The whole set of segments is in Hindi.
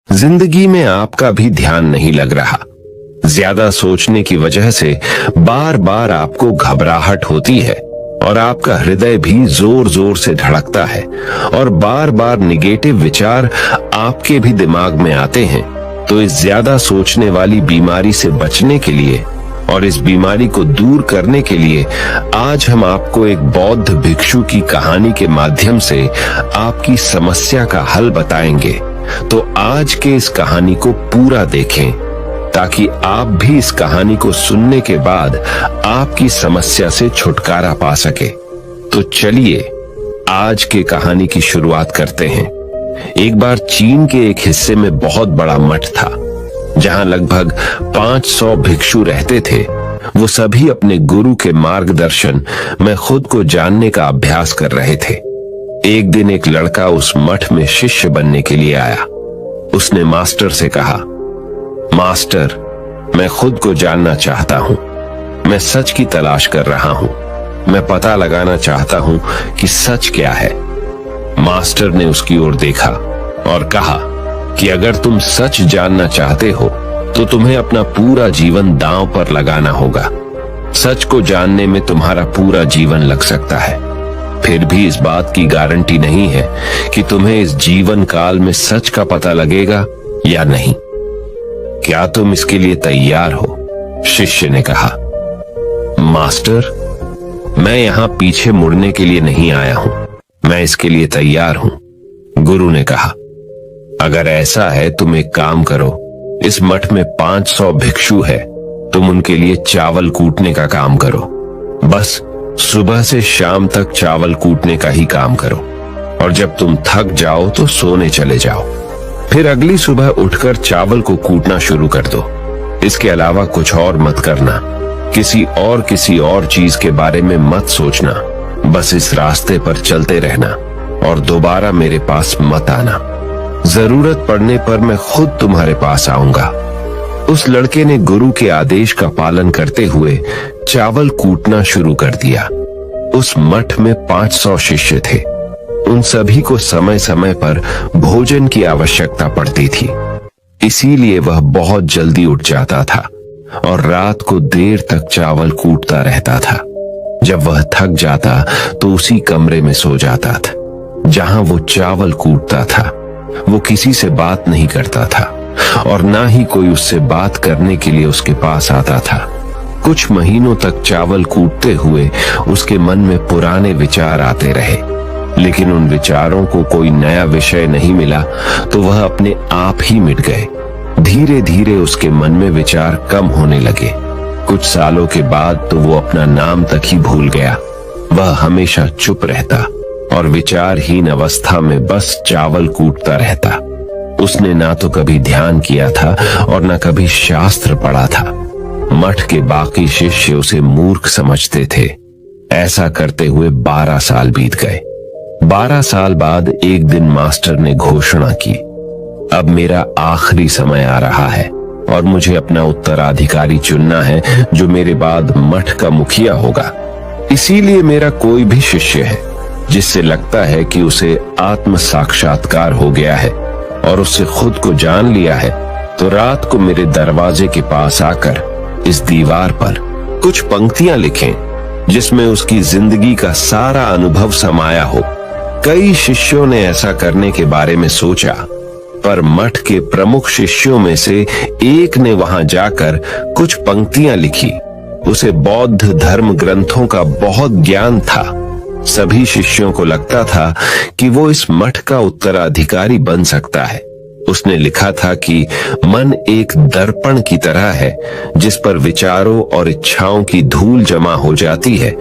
जिंदगी में आपका भी ध्यान नहीं लग रहा। ज्यादा सोचने की वजह से बार बार आपको घबराहट होती है और आपका हृदय भी जोर जोर से धड़कता है और बार बार निगेटिव विचार आपके भी दिमाग में आते हैं। तो इस ज्यादा सोचने वाली बीमारी से बचने के लिए और इस बीमारी को दूर करने के लिए आज हम आपको एक बौद्ध भिक्षु की कहानी के माध्यम से आपकी समस्या का हल बताएंगे। तो आज के इस कहानी को पूरा देखें ताकि आप भी इस कहानी को सुनने के बाद आपकी समस्या से छुटकारा पा सके। तो चलिए आज के कहानी की शुरुआत करते हैं। एक बार चीन के एक हिस्से में बहुत बड़ा मठ था जहां लगभग 500 भिक्षु रहते थे। वो सभी अपने गुरु के मार्गदर्शन में खुद को जानने का अभ्यास कर रहे थे। एक दिन एक लड़का उस मठ में शिष्य बनने के लिए आया। उसने मास्टर से कहा, मास्टर, मैं खुद को जानना चाहता हूं। मैं सच की तलाश कर रहा हूं। मैं पता लगाना चाहता हूं कि सच क्या है। मास्टर ने उसकी ओर देखा और कहा कि अगर तुम सच जानना चाहते हो तो तुम्हें अपना पूरा जीवन दांव पर लगाना होगा। सच को जानने में तुम्हारा पूरा जीवन लग सकता है। फिर भी इस बात की गारंटी नहीं है कि तुम्हें इस जीवन काल में सच का पता लगेगा या नहीं। क्या तुम इसके लिए तैयार हो? शिष्य ने कहा। मास्टर, मैं यहां पीछे मुड़ने के लिए नहीं आया हूं। मैं इसके लिए तैयार हूं। गुरु ने कहा, अगर ऐसा है तुम एक काम करो। इस मठ में 500 भिक्षु है। तुम उनके लिए चावल कूटने का काम करो। बस सुबह से शाम तक चावल कूटने का ही काम करो और जब तुम थक जाओ तो सोने चले जाओ। फिर अगली सुबह उठकर चावल को कूटना शुरू कर दो। इसके अलावा कुछ और मत करना। किसी और चीज के बारे में मत सोचना। बस इस रास्ते पर चलते रहना और दोबारा मेरे पास मत आना। जरूरत पड़ने पर मैं खुद तुम्हारे पास आऊंगा। उस लड़के ने गुरु के आदेश का पालन करते हुए चावल कूटना शुरू कर दिया। उस मठ में 500 शिष्य थे। उन सभी को समय समय पर भोजन की आवश्यकता पड़ती थी। इसीलिए वह बहुत जल्दी उठ जाता था और रात को देर तक चावल कूटता रहता था। जब वह थक जाता तो उसी कमरे में सो जाता था जहां वो चावल कूटता था। वो किसी से बात नहीं करता था और ना ही कोई उससे बात करने के लिए उसके पास आता था। कुछ महीनों तक चावल कूटते हुए उसके मन में पुराने विचार आते रहे, लेकिन उन विचारों को कोई नया विषय नहीं मिला तो वह अपने आप ही मिट गए। धीरे धीरे उसके मन में विचार कम होने लगे। कुछ सालों के बाद तो वो अपना नाम तक ही भूल गया। वह हमेशा चुप रहता और विचारहीन अवस्था में बस चावल कूटता रहता। उसने ना तो कभी ध्यान किया था और ना कभी शास्त्र पढ़ा था। मठ के बाकी शिष्य उसे मूर्ख समझते थे। ऐसा करते हुए 12 साल बीत गए। 12 साल बाद एक दिन मास्टर ने घोषणा की, अब मेरा आखिरी समय आ रहा है और मुझे अपना उत्तराधिकारी चुनना है जो मेरे बाद मठ का मुखिया होगा। इसीलिए मेरा कोई भी शिष्य है जिससे लगता है कि उसे आत्म साक्षात्कार हो गया है और उससे खुद को जान लिया है, तो रात को मेरे दरवाजे के पास आकर इस दीवार पर कुछ पंक्तियां लिखें जिसमें उसकी जिंदगी का सारा अनुभव समाया हो। कई शिष्यों ने ऐसा करने के बारे में सोचा, पर मठ के प्रमुख शिष्यों में से एक ने वहां जाकर कुछ पंक्तियां लिखी। उसे बौद्ध धर्म ग्रंथों का बहुत ज्ञान था। सभी शिष्यों को लगता था कि वो इस मठ का उत्तराधिकारी बन सकता है। उसने लिखा था कि मन एक दर्पण की तरह है जिस पर विचारों और इच्छाओं की धूल जमा हो जाती है।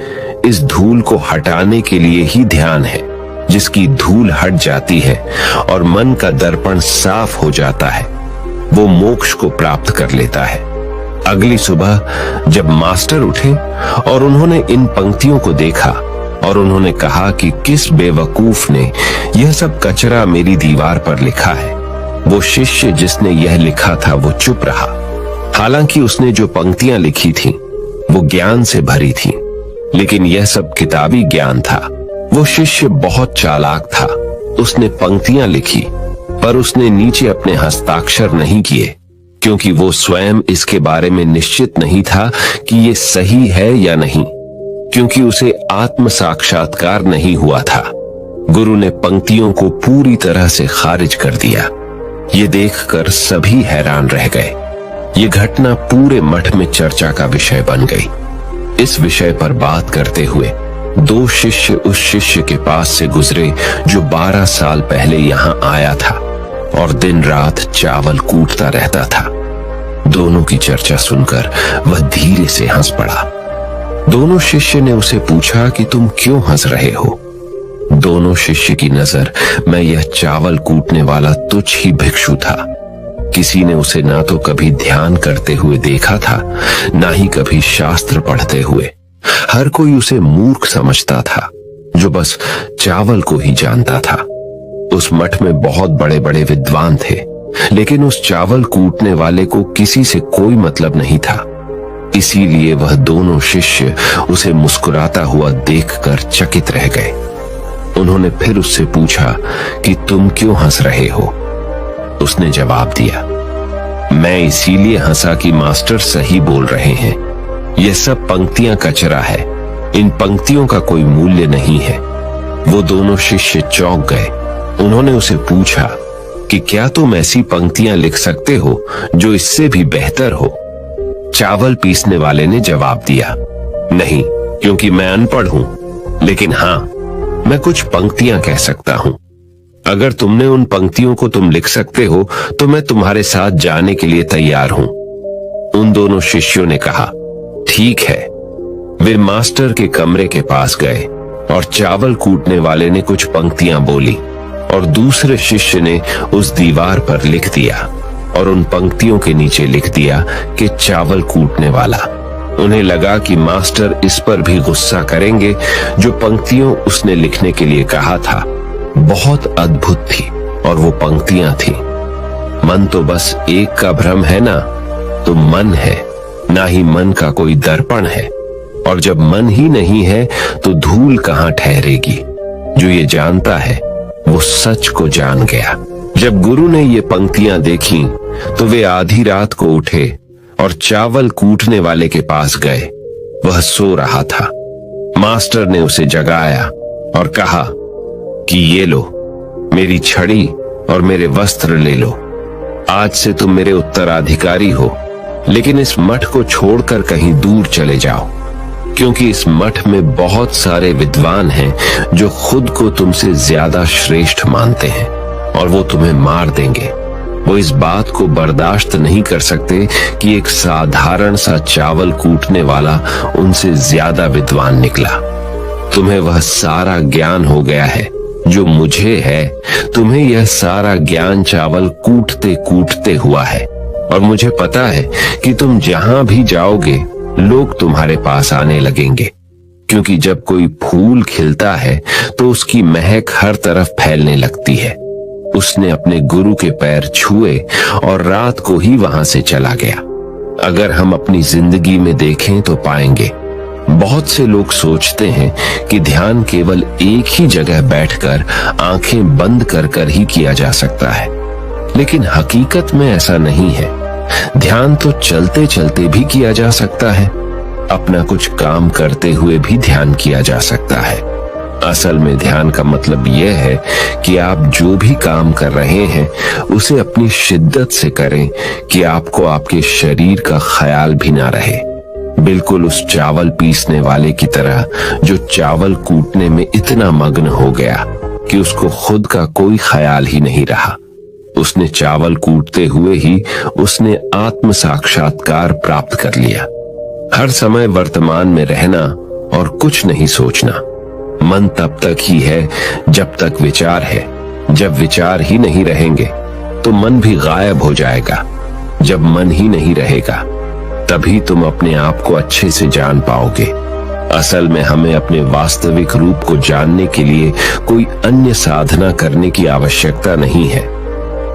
इस धूल को हटाने के लिए ही ध्यान है। जिसकी धूल हट जाती है और मन का दर्पण साफ हो जाता है, वो मोक्ष को प्राप्त कर लेता है। अगली सुबह जब मास्टर उठे और उन्होंने इन पंक्तियों को देखा और उन्होंने कहा कि किस बेवकूफ ने यह सब कचरा मेरी दीवार पर लिखा है। वो शिष्य जिसने यह लिखा था वो चुप रहा। हालांकि उसने जो पंक्तियां लिखी थीं, वो ज्ञान से भरी थीं, लेकिन यह सब किताबी ज्ञान था। वो शिष्य बहुत चालाक था। उसने पंक्तियां लिखी पर उसने नीचे अपने हस्ताक्षर नहीं किए, क्योंकि वो स्वयं इसके बारे में निश्चित नहीं था कि ये सही है या नहीं, क्योंकि उसे आत्म साक्षात्कार नहीं हुआ था। गुरु ने पंक्तियों को पूरी तरह से खारिज कर दिया। ये देखकर सभी हैरान रह गए। ये घटना पूरे मठ में चर्चा का विषय बन गई। इस विषय पर बात करते हुए 2 शिष्य उस शिष्य के पास से गुजरे जो 12 साल पहले यहां आया था और दिन रात चावल कूटता रहता था। दोनों की चर्चा सुनकर वह धीरे से हंस पड़ा। दोनों शिष्य ने उसे पूछा कि तुम क्यों हंस रहे हो? दोनों शिष्य की नजर में यह चावल कूटने वाला तुच्छ ही भिक्षु था। किसी ने उसे ना तो कभी ध्यान करते हुए देखा था, ना ही कभी शास्त्र पढ़ते हुए। हर कोई उसे मूर्ख समझता था, जो बस चावल को ही जानता था। उस मठ में बहुत बड़े बड़े विद्वान थे, लेकिन उस चावल कूटने वाले को किसी से कोई मतलब नहीं था। इसीलिए वह दोनों शिष्य उसे मुस्कुराता हुआ देखकर चकित रह गए। उन्होंने फिर उससे पूछा कि तुम क्यों हंस रहे हो? उसने जवाब दिया, मैं इसीलिए हंसा कि मास्टर सही बोल रहे हैं। यह सब पंक्तियां कचरा है, इन पंक्तियों का कोई मूल्य नहीं है। वो दोनों शिष्य चौंक गए। उन्होंने उसे पूछा कि क्या तुम ऐसी पंक्तियां लिख सकते हो जो इससे भी बेहतर हो? चावल पीसने वाले ने जवाब दिया, नहीं, क्योंकि मैं अनपढ़ हूं, लेकिन हां, मैं कुछ पंक्तियां कह सकता हूं। अगर तुमने उन पंक्तियों को तुम लिख सकते हो तो मैं तुम्हारे साथ जाने के लिए तैयार हूं। उन दोनों शिष्यों ने कहा, ठीक है। वे मास्टर के कमरे के पास गए और चावल कूटने वाले ने कुछ पंक्तियां बोली और दूसरे शिष्य ने उस दीवार पर लिख दिया और उन पंक्तियों के नीचे लिख दिया कि चावल कूटने वाला। उन्हें लगा कि मास्टर इस पर भी गुस्सा करेंगे। जो पंक्तियों उसने लिखने के लिए कहा था बहुत अद्भुत थी और वो पंक्तियां थी, मन तो बस एक का भ्रम है ना, तो मन है, ना ही मन का कोई दर्पण है, और जब मन ही नहीं है तो धूल कहां ठहरेगी। जो ये जानता है वो सच को जान गया। जब गुरु ने ये पंक्तियां देखी तो वे आधी रात को उठे और चावल कूटने वाले के पास गए। वह सो रहा था। मास्टर ने उसे जगाया और कहा कि ये लो, मेरी छड़ी और मेरे वस्त्र ले लो। आज से तुम मेरे उत्तराधिकारी हो, लेकिन इस मठ को छोड़कर कहीं दूर चले जाओ, क्योंकि इस मठ में बहुत सारे विद्वान हैं जो खुद को तुमसे ज्यादा श्रेष्ठ मानते हैं और वो तुम्हें मार देंगे। वो इस बात को बर्दाश्त नहीं कर सकते कि एक साधारण सा चावल कूटने वाला उनसे ज्यादा विद्वान निकला। तुम्हें वह सारा ज्ञान हो गया है जो मुझे है। तुम्हें यह सारा ज्ञान चावल कूटते कूटते हुआ है, और मुझे पता है कि तुम जहां भी जाओगे लोग तुम्हारे पास आने लगेंगे, क्योंकि जब कोई फूल खिलता है तो उसकी महक हर तरफ फैलने लगती है। उसने अपने गुरु के पैर छुए और रात को ही वहां से चला गया। अगर हम अपनी जिंदगी में देखें तो पाएंगे बहुत से लोग सोचते हैं कि ध्यान केवल एक ही जगह बैठकर आंखें बंद कर कर ही किया जा सकता है, लेकिन हकीकत में ऐसा नहीं है। ध्यान तो चलते चलते भी किया जा सकता है। अपना कुछ काम करते हुए भी ध्यान किया जा सकता है। असल में ध्यान का मतलब यह है कि आप जो भी काम कर रहे हैं उसे अपनी शिद्दत से करें कि आपको आपके शरीर का ख्याल भी ना रहे। बिल्कुल उस चावल पीसने वाले की तरह जो चावल कूटने में इतना मग्न हो गया कि उसको खुद का कोई ख्याल ही नहीं रहा। उसने चावल कूटते हुए ही उसने आत्म साक्षात्कार प्राप्त कर लिया। हर समय वर्तमान में रहना और कुछ नहीं सोचना। मन तब तक ही है जब तक विचार है। जब विचार ही नहीं रहेंगे तो मन भी गायब हो जाएगा। जब मन ही नहीं रहेगा तभी तुम अपने आप को अच्छे से जान पाओगे। असल में हमें अपने वास्तविक रूप को जानने के लिए कोई अन्य साधना करने की आवश्यकता नहीं है।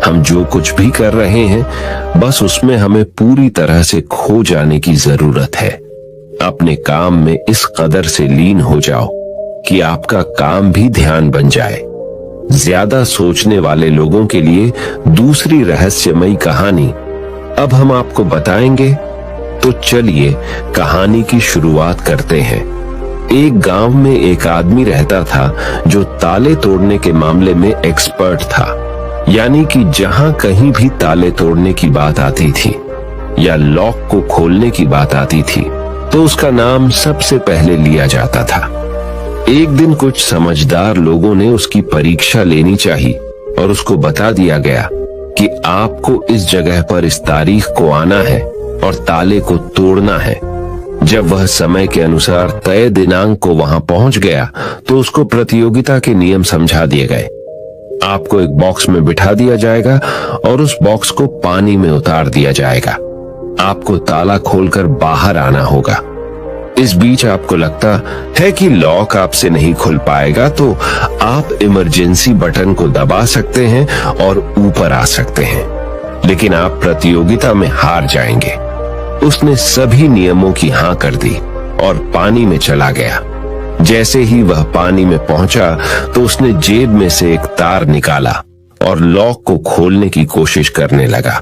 हम जो कुछ भी कर रहे हैं बस उसमें हमें पूरी तरह से खो जाने की जरूरत है। अपने काम में इस कदर से लीन हो जाओ कि आपका काम भी ध्यान बन जाए। ज्यादा सोचने वाले लोगों के लिए दूसरी रहस्यमयी कहानी अब हम आपको बताएंगे। तो चलिए कहानी की शुरुआत करते हैं। एक गांव में एक आदमी रहता था जो ताले तोड़ने के मामले में एक्सपर्ट था। यानी कि जहां कहीं भी ताले तोड़ने की बात आती थी या लॉक को खोलने की बात आती थी तो उसका नाम सबसे पहले लिया जाता था। एक दिन कुछ समझदार लोगों ने उसकी परीक्षा लेनी चाहिए और उसको बता दिया गया कि आपको इस जगह पर इस तारीख को आना है और ताले को तोड़ना है। जब वह समय के अनुसार तय दिनांक को वहां पहुंच गया तो उसको प्रतियोगिता के नियम समझा दिए गए। आपको एक बॉक्स में बिठा दिया जाएगा और उस बॉक्स को पानी में उतार दिया जाएगा। आपको ताला खोलकर बाहर आना होगा। इस बीच आपको लगता है कि लॉक आपसे नहीं खुल पाएगा तो आप इमरजेंसी बटन को दबा सकते हैं और ऊपर आ सकते हैं, लेकिन आप प्रतियोगिता में हार जाएंगे। उसने सभी नियमों की हाँ कर दी और पानी में चला गया। जैसे ही वह पानी में पहुंचा तो उसने जेब में से एक तार निकाला और लॉक को खोलने की कोशिश करने लगा।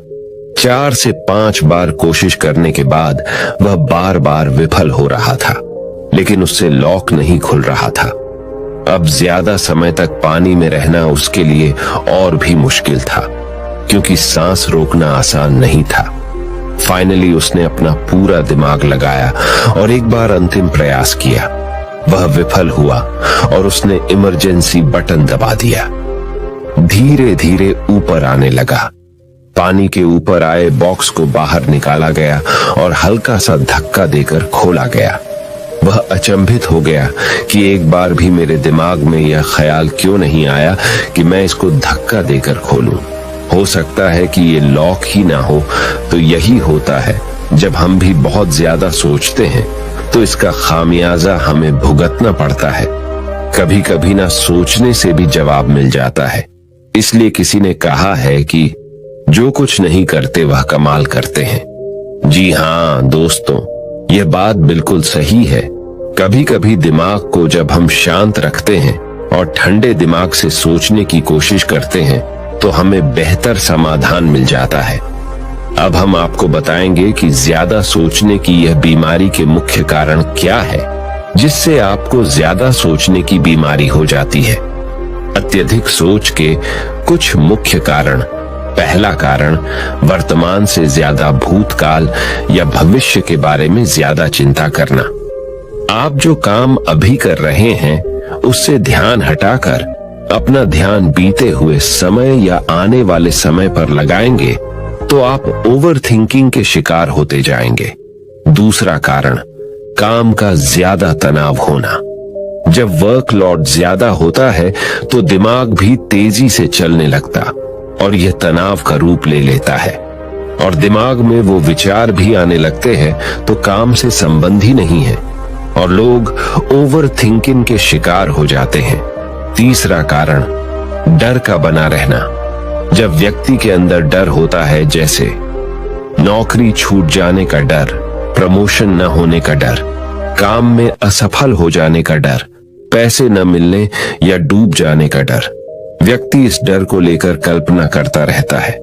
4 से 5 बार कोशिश करने के बाद वह बार बार विफल हो रहा था, लेकिन उससे लॉक नहीं खुल रहा था। अब ज्यादा समय तक पानी में रहना उसके लिए और भी मुश्किल था, क्योंकि सांस रोकना आसान नहीं था। फाइनली उसने अपना पूरा दिमाग लगाया और एक बार अंतिम प्रयास किया। वह विफल हुआ और उसने इमरजेंसी बटन दबा दिया। धीरे धीरे ऊपर आने लगा। पानी के ऊपर आए बॉक्स को बाहर निकाला गया और हल्का सा धक्का देकर खोला गया। वह अचंभित हो गया कि एक बार भी मेरे दिमाग में यह ख्याल क्यों नहीं आया कि मैं इसको धक्का देकर खोलूं। हो सकता है कि ये लॉक ही ना हो। तो यही होता है, जब हम भी बहुत ज्यादा सोचते हैं तो इसका खामियाजा हमें भुगतना पड़ता है। कभी कभी ना सोचने से भी जवाब मिल जाता है। इसलिए किसी ने कहा है कि जो कुछ नहीं करते वह कमाल करते हैं। जी हाँ दोस्तों, यह बात बिल्कुल सही है। कभी कभी दिमाग को जब हम शांत रखते हैं और ठंडे दिमाग से सोचने की कोशिश करते हैं तो हमें बेहतर समाधान मिल जाता है। अब हम आपको बताएंगे कि ज्यादा सोचने की यह बीमारी के मुख्य कारण क्या है, जिससे आपको ज्यादा सोचने की बीमारी हो जाती है। अत्यधिक सोच के कुछ मुख्य कारण। पहला कारण, वर्तमान से ज्यादा भूतकाल या भविष्य के बारे में ज्यादा चिंता करना। आप जो काम अभी कर रहे हैं उससे ध्यान हटाकर अपना ध्यान बीते हुए समय या आने वाले समय पर लगाएंगे तो आप ओवर थिंकिंग के शिकार होते जाएंगे। दूसरा कारण, काम का ज्यादा तनाव होना। जब वर्कलोड ज्यादा होता है तो दिमाग भी तेजी से चलने लगता और यह तनाव का रूप ले लेता है और दिमाग में वो विचार भी आने लगते हैं तो काम से संबंध ही नहीं है और लोग ओवर थिंकिंग के शिकार हो जाते हैं। तीसरा कारण, डर का बना रहना। जब व्यक्ति के अंदर डर होता है, जैसे नौकरी छूट जाने का डर, प्रमोशन न होने का डर, काम में असफल हो जाने का डर, पैसे न मिलने या डूब जाने का डर, व्यक्ति इस डर को लेकर कल्पना करता रहता है।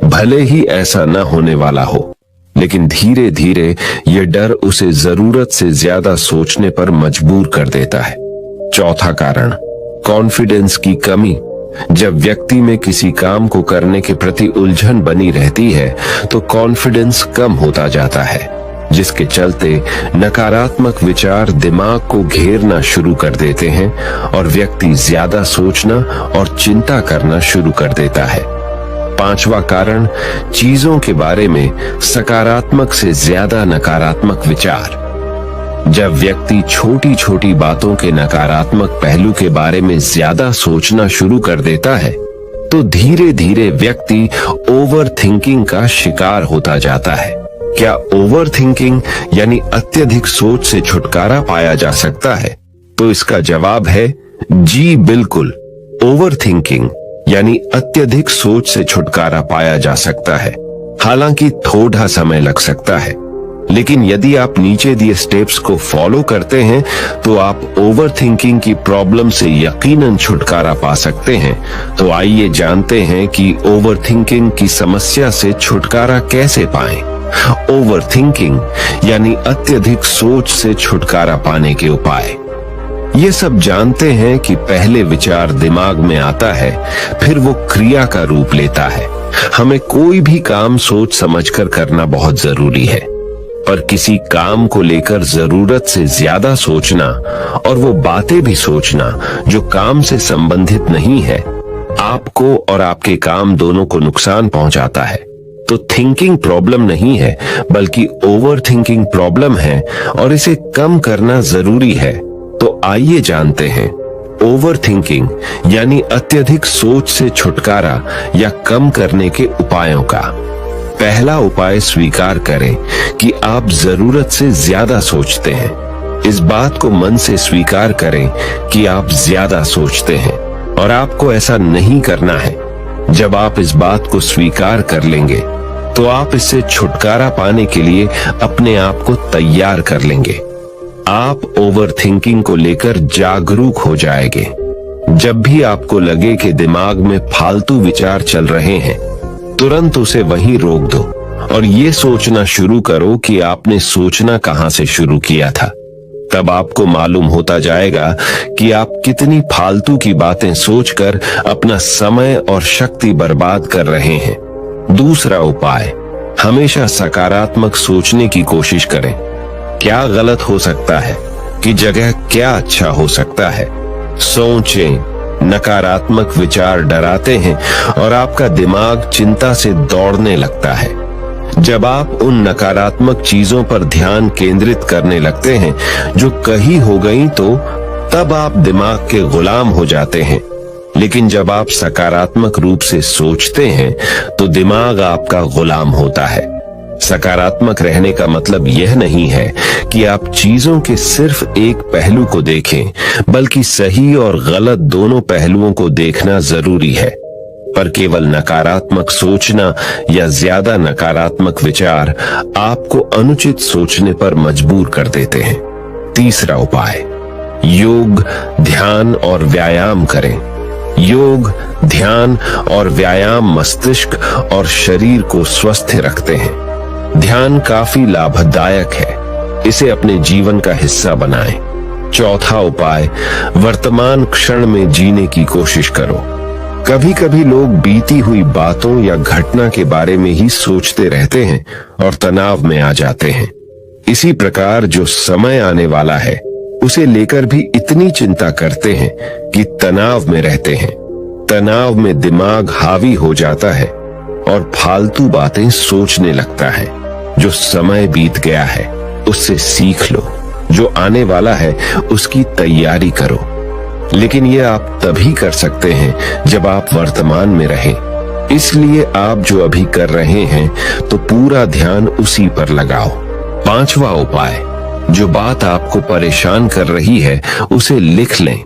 भले ही ऐसा न होने वाला हो, लेकिन धीरे धीरे यह डर उसे जरूरत से ज्यादा सोचने पर मजबूर कर देता है। चौथा कारण, कॉन्फिडेंस की कमी। जब व्यक्ति में किसी काम को करने के प्रति उलझन बनी रहती है तो कॉन्फिडेंस कम होता जाता है, जिसके चलते नकारात्मक विचार दिमाग को घेरना शुरू कर देते हैं और व्यक्ति ज्यादा सोचना और चिंता करना शुरू कर देता है। पांचवा कारण, चीजों के बारे में सकारात्मक से ज्यादा नकारात्मक विचार। जब व्यक्ति छोटी छोटी बातों के नकारात्मक पहलू के बारे में ज्यादा सोचना शुरू कर देता है तो धीरे धीरे व्यक्ति ओवर थिंकिंग का शिकार होता जाता है। क्या ओवर थिंकिंग यानी अत्यधिक सोच से छुटकारा पाया जा सकता है? तो इसका जवाब है जी बिल्कुल। ओवर थिंकिंग यानी अत्यधिक सोच से छुटकारा पाया जा सकता है, हालांकि थोड़ा समय लग सकता है, लेकिन यदि आप नीचे दिए स्टेप्स को फॉलो करते हैं तो आप ओवर थिंकिंग की प्रॉब्लम से यकीनन छुटकारा पा सकते हैं। तो आइए जानते हैं कि ओवर थिंकिंग की समस्या से छुटकारा कैसे पाएं। ओवर थिंकिंग यानी अत्यधिक सोच से छुटकारा पाने के उपाय। ये सब जानते हैं कि पहले विचार दिमाग में आता है, फिर वो क्रिया का रूप लेता है। हमें कोई भी काम सोच समझकर करना बहुत जरूरी है, पर किसी काम को लेकर जरूरत से ज्यादा सोचना और वो बातें भी सोचना जो काम से संबंधित नहीं है, आपको और आपके काम दोनों को नुकसान पहुंचाता है। तो थिंकिंग प्रॉब्लम नहीं है, बल्कि ओवर थिंकिंग प्रॉब्लम है और इसे कम करना जरूरी है। तो आइए जानते हैं ओवर थिंकिंग यानी अत्यधिक सोच से छुटकारा या कम करने के उपायों का। पहला उपाय, स्वीकार करें कि आप जरूरत से ज्यादा सोचते हैं। इस बात को मन से स्वीकार करें कि आप ज्यादा सोचते हैं और आपको ऐसा नहीं करना है। जब आप इस बात को स्वीकार कर लेंगे तो आप इससे छुटकारा पाने के लिए अपने आप को तैयार कर लेंगे। आप ओवर थिंकिंग को लेकर जागरूक हो जाएंगे। जब भी आपको लगे कि दिमाग में फालतू विचार चल रहे हैं, तुरंत उसे वहीं रोक दो और ये सोचना शुरू करो कि आपने सोचना कहां से शुरू किया था। तब आपको मालूम होता जाएगा कि आप कितनी फालतू की बातें सोचकर अपना समय और शक्ति बर्बाद कर रहे हैं। दूसरा उपाय, हमेशा सकारात्मक सोचने की कोशिश करें। क्या गलत हो सकता है कि जगह क्या अच्छा हो सकता है। सोचें। नकारात्मक विचार डराते हैं और आपका दिमाग चिंता से दौड़ने लगता है। जब आप उन नकारात्मक चीजों पर ध्यान केंद्रित करने लगते हैं जो कही हो गई, तो तब आप दिमाग के गुलाम हो जाते हैं। लेकिन जब आप सकारात्मक रूप से सोचते हैं तो दिमाग आपका गुलाम होता है। सकारात्मक रहने का मतलब यह नहीं है कि आप चीजों के सिर्फ एक पहलू को देखें, बल्कि सही और गलत दोनों पहलुओं को देखना जरूरी है। पर केवल नकारात्मक सोचना या ज्यादा नकारात्मक विचार आपको अनुचित सोचने पर मजबूर कर देते हैं। तीसरा उपाय, योग, ध्यान और व्यायाम करें। योग, ध्यान और व्यायाम मस्तिष्क और शरीर को स्वस्थ रखते हैं। ध्यान काफी लाभदायक है, इसे अपने जीवन का हिस्सा बनाएं। चौथा उपाय, वर्तमान क्षण में जीने की कोशिश करो। कभी कभी लोग बीती हुई बातों या घटना के बारे में ही सोचते रहते हैं और तनाव में आ जाते हैं। इसी प्रकार जो समय आने वाला है उसे लेकर भी इतनी चिंता करते हैं कि तनाव में रहते हैं। तनाव में दिमाग हावी हो जाता है और फालतू बातें सोचने लगता है। जो समय बीत गया है उससे सीख लो, जो आने वाला है उसकी तैयारी करो। लेकिन ये आप तभी कर सकते हैं जब आप वर्तमान में रहें। इसलिए आप जो अभी कर रहे हैं तो पूरा ध्यान उसी पर लगाओ। पांचवा उपाय, जो बात आपको परेशान कर रही है उसे लिख लें।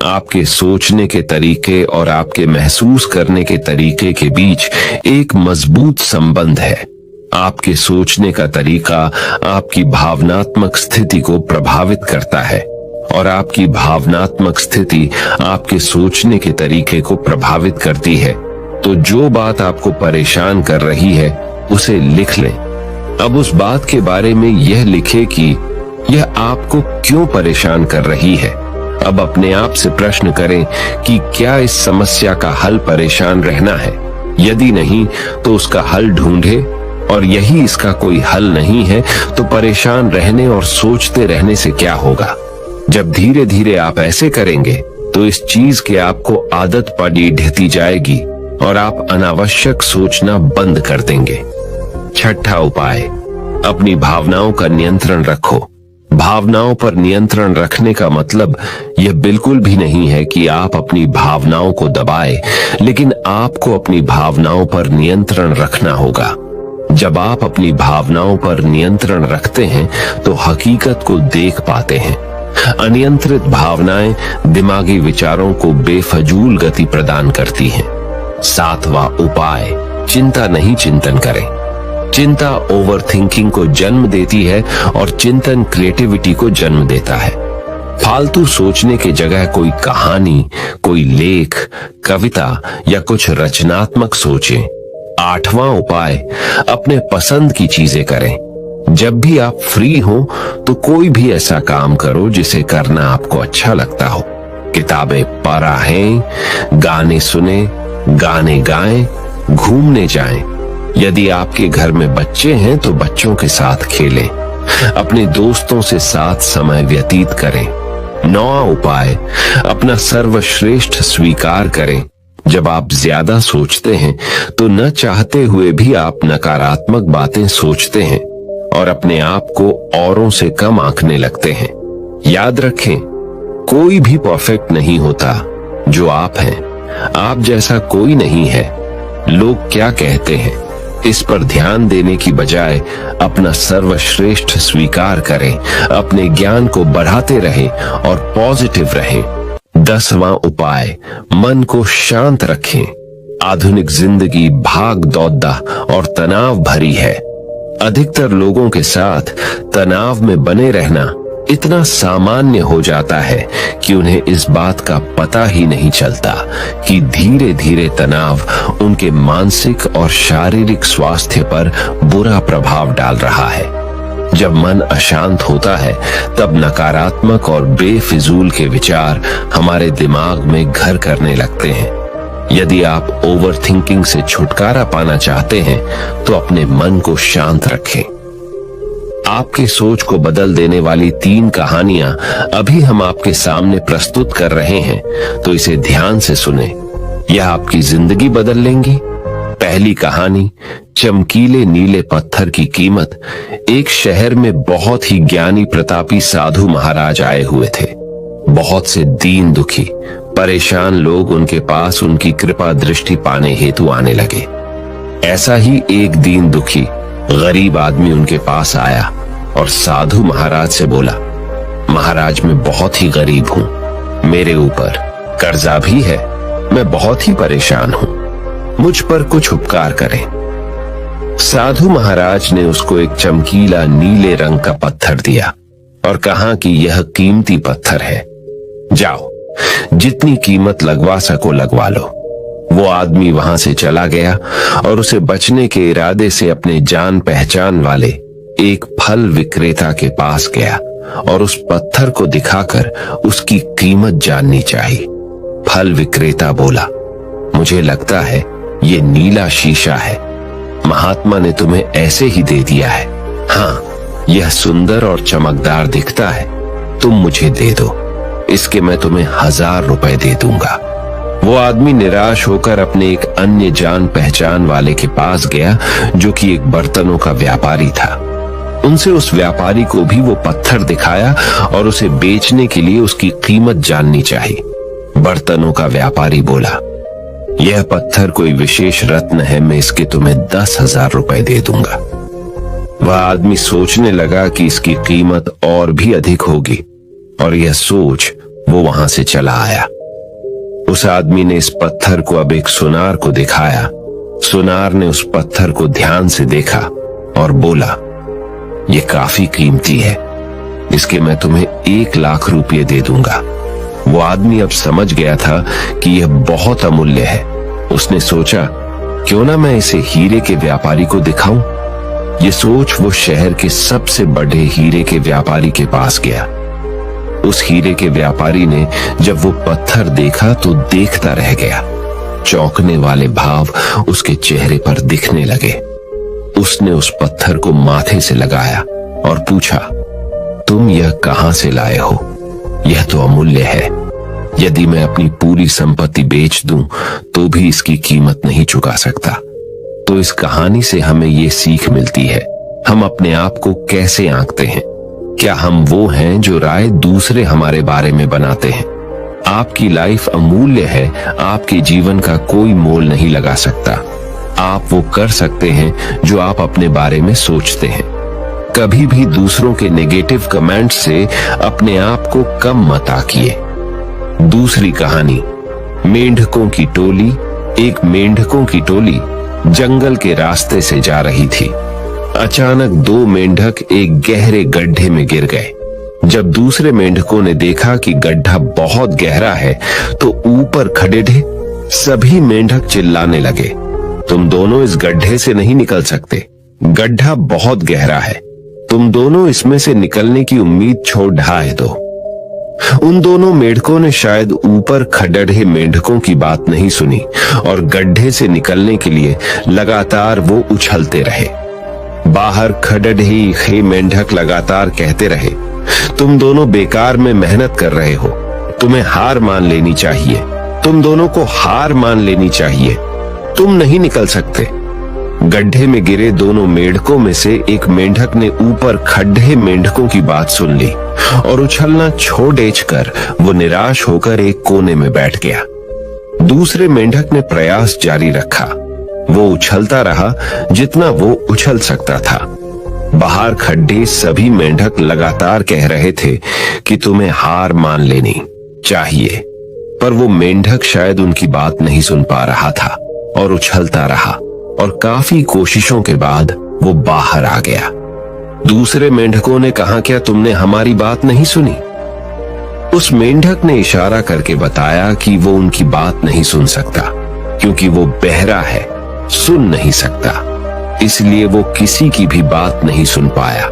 आपके सोचने के तरीके और आपके महसूस करने के तरीके के बीच एक मजबूत संबंध है। आपके सोचने का तरीका आपकी भावनात्मक स्थिति को प्रभावित करता है और आपकी भावनात्मक स्थिति आपके सोचने के तरीके को प्रभावित करती है। तो जो बात आपको परेशान कर रही है उसे लिख लें। अब उस बात के बारे में यह लिखें कि यह आपको क्यों परेशान कर रही है। अब अपने आप से प्रश्न करें कि क्या इस समस्या का हल परेशान रहना है। यदि नहीं तो उसका हल ढूंढे, और यही इसका कोई हल नहीं है तो परेशान रहने और सोचते रहने से क्या होगा। जब धीरे धीरे आप ऐसे करेंगे तो इस चीज के आपको आदत पड़ी ढहती जाएगी और आप अनावश्यक सोचना बंद कर देंगे। छठा उपाय, अपनी भावनाओं का नियंत्रण रखो। भावनाओं पर नियंत्रण रखने का मतलब यह बिल्कुल भी नहीं है कि आप अपनी भावनाओं को दबाएं, लेकिन आपको अपनी भावनाओं पर नियंत्रण रखना होगा। जब आप अपनी भावनाओं पर नियंत्रण रखते हैं तो हकीकत को देख पाते हैं। अनियंत्रित भावनाएं दिमागी विचारों को बेफजूल गति प्रदान करती हैं। सातवां उपाय, चिंता नहीं चिंतन करें। चिंता ओवर थिंकिंग को जन्म देती है और चिंतन क्रिएटिविटी को जन्म देता है। फालतू सोचने के जगह कोई कहानी, कोई लेख, कविता या कुछ रचनात्मक सोचें। 8वां उपाय, अपने पसंद की चीजें करें। जब भी आप फ्री हो तो कोई भी ऐसा काम करो जिसे करना आपको अच्छा लगता हो। किताबें पढ़ें, गाने सुने, गाने गाएं, घूमने जाएं। यदि आपके घर में बच्चे हैं तो बच्चों के साथ खेलें, अपने दोस्तों से साथ समय व्यतीत करें। 9वां उपाय, अपना सर्वश्रेष्ठ स्वीकार करें। जब आप ज्यादा सोचते हैं तो न चाहते हुए भी आप नकारात्मक बातें सोचते हैं और अपने आप को औरों से कम आंकने लगते हैं। याद रखें, कोई भी परफेक्ट नहीं होता। जो आप हैं, आप जैसा कोई नहीं है। लोग क्या कहते हैं, इस पर ध्यान देने की बजाय अपना सर्वश्रेष्ठ स्वीकार करें, अपने ज्ञान को बढ़ाते रहें और पॉजिटिव रहें। 10वां उपाय, मन को शांत रखें। आधुनिक जिंदगी भाग दौड़ और तनाव भरी है। अधिकतर लोगों के साथ तनाव में बने रहना इतना सामान्य हो जाता है कि उन्हें इस बात का पता ही नहीं चलता कि धीरे धीरे तनाव उनके मानसिक और शारीरिक स्वास्थ्य पर बुरा प्रभाव डाल रहा है। जब मन अशांत होता है तब नकारात्मक और बेफिजूल के विचार हमारे दिमाग में घर करने लगते हैं। यदि आप ओवर थिंकिंग से छुटकारा पाना चाहते हैं तो अपने मन को शांत रखें। आपकी सोच को बदल देने वाली 3 कहानियां अभी हम आपके सामने प्रस्तुत कर रहे हैं, तो इसे ध्यान से सुने। यह आपकी जिंदगी बदल लेंगी। पहली कहानी, चमकीले नीले पत्थर की कीमत। एक शहर में बहुत ही ज्ञानी प्रतापी साधु महाराज आए हुए थे। बहुत से दीन दुखी परेशान लोग उनके पास उनकी कृपा दृष्टि पाने हेतु आने लगे। ऐसा ही एक दीन दुखी गरीब आदमी उनके पास आया और साधु महाराज से बोला, महाराज मैं बहुत ही गरीब हूं, मेरे ऊपर कर्जा भी है, मैं बहुत ही परेशान हूं, मुझ पर कुछ उपकार करें। साधु महाराज ने उसको एक चमकीला नीले रंग का पत्थर दिया और कहा कि यह कीमती पत्थर है, जाओ जितनी कीमत लगवा सको लगवा लो। वो आदमी वहां से चला गया और उसे बचने के इरादे से अपने जान पहचान वाले एक फल विक्रेता के पास गया और उस पत्थर को दिखाकर उसकी कीमत जाननी चाहिए। फल विक्रेता बोला, मुझे लगता है ये नीला शीशा है, महात्मा ने तुम्हें ऐसे ही दे दिया है। हाँ, यह सुंदर और चमकदार दिखता है, तुम मुझे दे दो, इसके मैं तुम्हें 1000 रुपए दे दूंगा। वो आदमी निराश होकर अपने एक अन्य जान पहचान वाले के पास गया जो कि एक बर्तनों का व्यापारी था। उनसे उस व्यापारी को भी वो पत्थर दिखाया और उसे बेचने के लिए उसकी कीमत जाननी चाहिए। बर्तनों का व्यापारी बोला, यह पत्थर कोई विशेष रत्न है, मैं इसके तुम्हें 10,000 रुपए दे दूंगा। वह आदमी सोचने लगा कि इसकी कीमत और भी अधिक होगी और यह सोच वो वहां से चला आया। उस आदमी ने इस पत्थर को अब एक सुनार को दिखाया। सुनार ने उस पत्थर को ध्यान से देखा और बोला, यह काफी कीमती है, इसके मैं तुम्हें 1 लाख रुपये दे दूंगा। वो आदमी अब समझ गया था कि यह बहुत अमूल्य है। उसने सोचा, क्यों ना मैं इसे हीरे के व्यापारी को दिखाऊं। ये सोच वो शहर के सबसे बड़े हीरे के व्यापारी के पास गया। उस हीरे के व्यापारी ने जब वो पत्थर देखा तो देखता रह गया। चौंकने वाले भाव उसके चेहरे पर दिखने लगे। उसने उस पत्थर को माथे से लगाया और पूछा, तुम यह कहां से लाए हो? यह तो अमूल्य है, यदि मैं अपनी पूरी संपत्ति बेच दूं तो भी इसकी कीमत नहीं चुका सकता। तो इस कहानी से हमें ये सीख मिलती है, हम अपने आप को कैसे आंकते हैं। क्या हम वो हैं जो राय दूसरे हमारे बारे में बनाते हैं? आपकी लाइफ अमूल्य है, आपके जीवन का कोई मोल नहीं लगा सकता। आप वो कर सकते हैं जो आप अपने बारे में सोचते हैं। कभी भी दूसरों के नेगेटिव कमेंट से अपने आप को कम मत आंकिए। दूसरी कहानी, मेंढकों की टोली। एक मेंढकों की टोली जंगल के रास्ते से जा रही थी। अचानक दो मेंढक एक गहरे गड्ढे में गिर गए। जब दूसरे मेंढकों ने देखा कि गड्ढा बहुत गहरा है तो ऊपर खड़े थे सभी मेंढक चिल्लाने लगे, तुम दोनों इस गड्ढे से नहीं निकल सकते, गड्ढा बहुत गहरा है, तुम दोनों इसमें से निकलने की उम्मीद छोड़ ढाए दो। उन दोनों मेंढकों ने शायद ऊपर खड़े मेंढकों की बात नहीं सुनी और गड्ढे से निकलने के लिए लगातार वो उछलते रहे। बाहर खड़े मेंढक लगातार कहते रहे, तुम दोनों बेकार में मेहनत कर रहे हो, तुम्हें हार मान लेनी चाहिए, तुम दोनों को हार मान लेनी चाहिए, तुम नहीं निकल सकते। गड्ढे में गिरे दोनों मेंढकों में से एक मेंढक ने ऊपर खड़े मेंढकों की बात सुन ली और उछलना छोड़ कर वो निराश होकर एक कोने में बैठ गया। दूसरे मेंढक ने प्रयास जारी रखा, वो उछलता रहा जितना वो उछल सकता था। बाहर खड़े सभी मेंढक लगातार कह रहे थे कि तुम्हें हार मान लेनी चाहिए, पर वो मेंढक शायद उनकी बात नहीं सुन पा रहा था और उछलता रहा और काफी कोशिशों के बाद वो बाहर आ गया। दूसरे मेंढकों ने कहा, क्या तुमने हमारी बात नहीं सुनी? उस मेंढक ने इशारा करके बताया कि वो उनकी बात नहीं सुन सकता क्योंकि वो बहरा है, सुन नहीं सकता, इसलिए वो किसी की भी बात नहीं सुन पाया।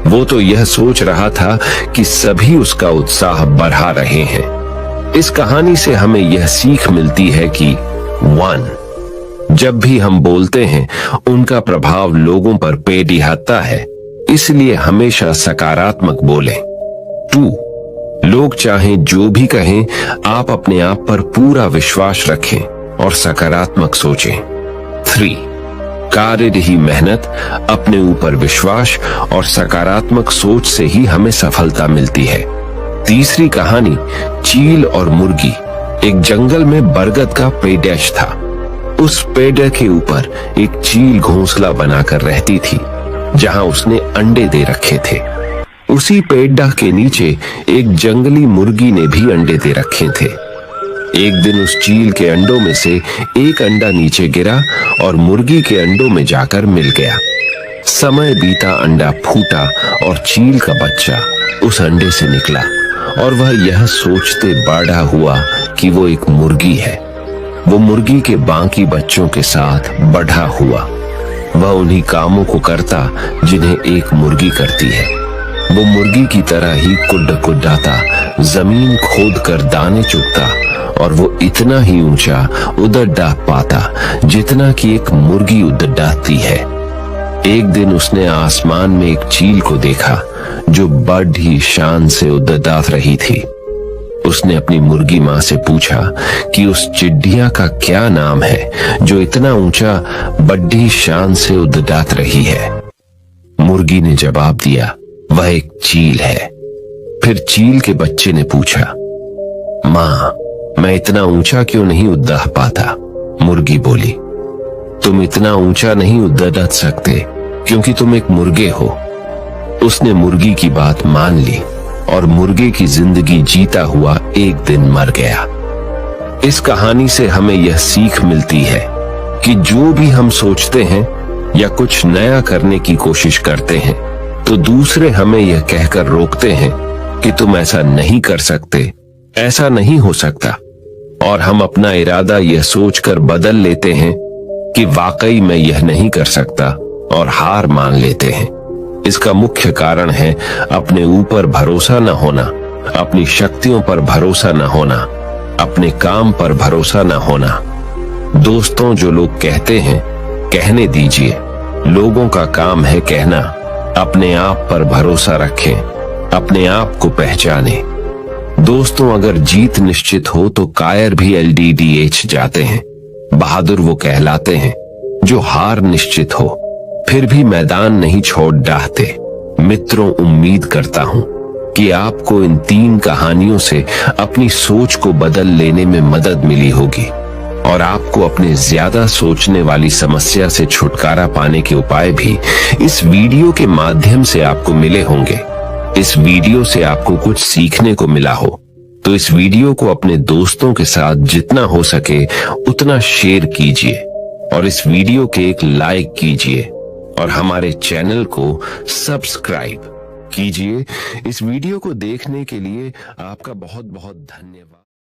वो तो यह सोच रहा था कि सभी उसका उत्साह बढ़ा रहे हैं। इस कहानी से हमें यह सीख मिलती है कि 1. जब भी हम बोलते हैं उनका प्रभाव लोगों पर दिखाता है, इसलिए हमेशा सकारात्मक बोलें। 2. लोग चाहें जो भी कहें, आप अपने आप पर पूरा विश्वास रखें और सकारात्मक सोचें। 3. कार्य ही मेहनत, अपने ऊपर विश्वास और सकारात्मक सोच से ही हमें सफलता मिलती है। तीसरी कहानी चील और मुर्गी। एक जंगल में बरगद का पेड़ था। उस पेड़ के ऊपर एक चील घोंसला बनाकर रहती थी जहां उसने अंडे दे रखे थे। उसी पेड़ के नीचे एक जंगली मुर्गी ने भी अंडे दे रखे थे। एक दिन उस चील के अंडों में से एक अंडा नीचे गिरा और मुर्गी के अंडों में जाकर मिल गया। समय बीता, अंडा फूटा और चील का बच्चा उस अंडे से निकला और वह यह सोचते बड़ा हुआ कि वो एक मुर्गी है। वो मुर्गी के बाकी बच्चों के साथ बढ़ा हुआ। वह उन्हीं कामों को करता जिन्हें एक मुर्गी करती है। वो मुर्गी की तरह ही कुड्डाता, जमीन खोद कर दाने चुगता और वो इतना ही ऊंचा उड़द डाह पाता जितना कि एक मुर्गी उड़द डाहती है। एक दिन उसने आसमान में एक चील को देखा जो बड़ी शान से उड़द डाह रही थी। उसने अपनी मुर्गी माँ से पूछा कि उस चिड़िया का क्या नाम है जो इतना ऊंचा बड़ी शान से उड़द डाह रही है। मुर्गी ने जवाब दिया, वह एक चील है। फिर चील के बच्चे ने पूछा, माँ मैं इतना ऊंचा क्यों नहीं उड़द पाता? मुर्गी बोली, तुम इतना ऊंचा नहीं उड़द सकते क्योंकि तुम एक मुर्गे हो। उसने मुर्गी की बात मान ली और मुर्गे की जिंदगी जीता हुआ एक दिन मर गया। इस कहानी से हमें यह सीख मिलती है कि जो भी हम सोचते हैं या कुछ नया करने की कोशिश करते हैं तो दूसरे हमें यह कहकर रोकते हैं कि तुम ऐसा नहीं कर सकते, ऐसा नहीं हो सकता, और हम अपना इरादा यह सोचकर बदल लेते हैं कि वाकई मैं यह नहीं कर सकता और हार मान लेते हैं। इसका मुख्य कारण है अपने ऊपर भरोसा न होना, अपनी शक्तियों पर भरोसा न होना, अपने काम पर भरोसा न होना। दोस्तों, जो लोग कहते हैं कहने दीजिए, लोगों का काम है कहना। अपने आप पर भरोसा रखें, अपने आप को पहचानें। दोस्तों, अगर जीत निश्चित हो तो कायर भी LDDH जाते हैं। बहादुर वो कहलाते हैं जो हार निश्चित हो फिर भी मैदान नहीं छोड़ डाहते। मित्रों, उम्मीद करता हूं कि आपको इन 3 कहानियों से अपनी सोच को बदल लेने में मदद मिली होगी और आपको अपने ज्यादा सोचने वाली समस्या से छुटकारा पाने के उपाय भी इस वीडियो के माध्यम से आपको मिले होंगे। इस वीडियो से आपको कुछ सीखने को मिला हो तो इस वीडियो को अपने दोस्तों के साथ जितना हो सके उतना शेयर कीजिए और इस वीडियो के एक लाइक कीजिए और हमारे चैनल को सब्सक्राइब कीजिए। इस वीडियो को देखने के लिए आपका बहुत बहुत धन्यवाद।